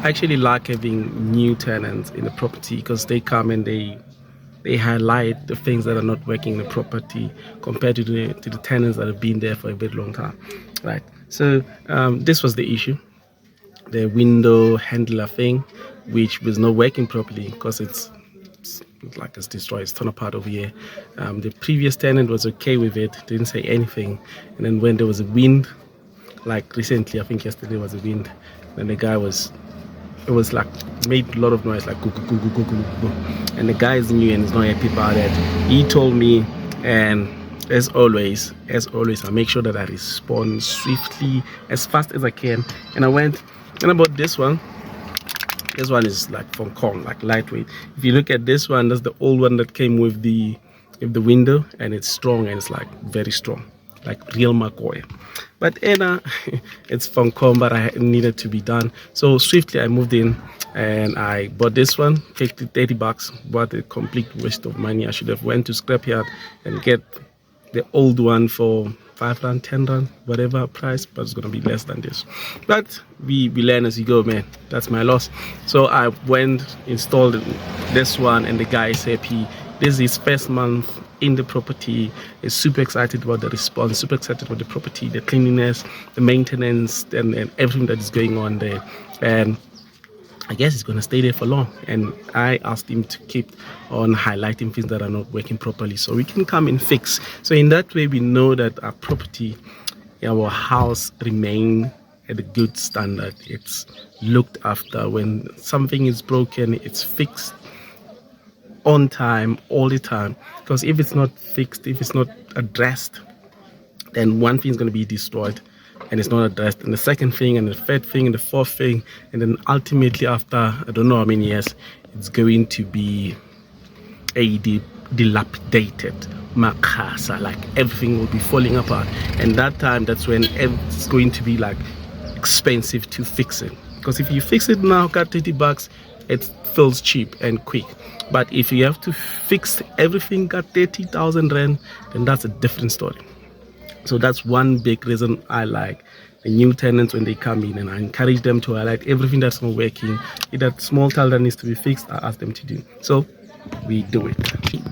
I actually like having new tenants in the property because they come and they highlight the things that are not working in the property compared to the tenants that have been there for a very long time, right? So this was the issue, the window handler thing, which was not working properly because it's like it's destroyed, it's torn apart over here. The previous tenant was okay with it, didn't say anything, and then when there was a wind, like recently, I think yesterday was a wind, then the guy was, it was like made a lot of noise, like goo, goo, goo, goo, goo, goo, goo. And the guy is new and is not happy about it. He told me, and as always, I make sure that I respond swiftly, as fast as I can. And I went and I bought this one. This one is like from Kong, like lightweight. If you look at this one, that's the old one that came with the window, and it's strong and it's like very strong, like real McCoy. But Anna, it's from Com, but I needed to be done. So swiftly I moved in and I bought this one, paid $30, bought a complete waste of money. I should have went to scrapyard and get the old one for R5, R10, whatever price, but it's gonna be less than this. But we learn as you go, man. That's my loss. So I went, installed this one, and the guy is happy. This is his first month in the property. Is super excited about the response, super excited about the property, the cleanliness, the maintenance, and everything that is going on there. And I guess he's gonna stay there for long. And I asked him to keep on highlighting things that are not working properly so we can come and fix. So in that way, we know that our property, our house remain at a good standard. It's looked after. When something is broken, it's fixed on time, all the time. Because if it's not fixed, if it's not addressed, then one thing is going to be destroyed and it's not addressed, and the second thing, and the third thing, and the fourth thing, and then ultimately after I don't know how many years, it's going to be a dilapidated makasa, like everything will be falling apart. And that time, that's when it's going to be like expensive to fix it. Because if you fix it now, got $30, it feels cheap and quick. But if you have to fix everything, got 30,000 rand, then that's a different story. So that's one big reason I like the new tenants when they come in, and I encourage them to highlight everything that's not working. If that small tile that needs to be fixed, I ask them to do. So we do it.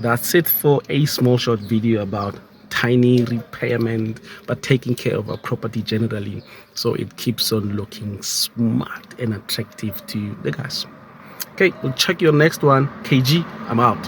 That's it for a small short video about tiny repairment, but taking care of our property generally, so it keeps on looking smart and attractive to the guys. Okay, we'll check your next one. KG, I'm out.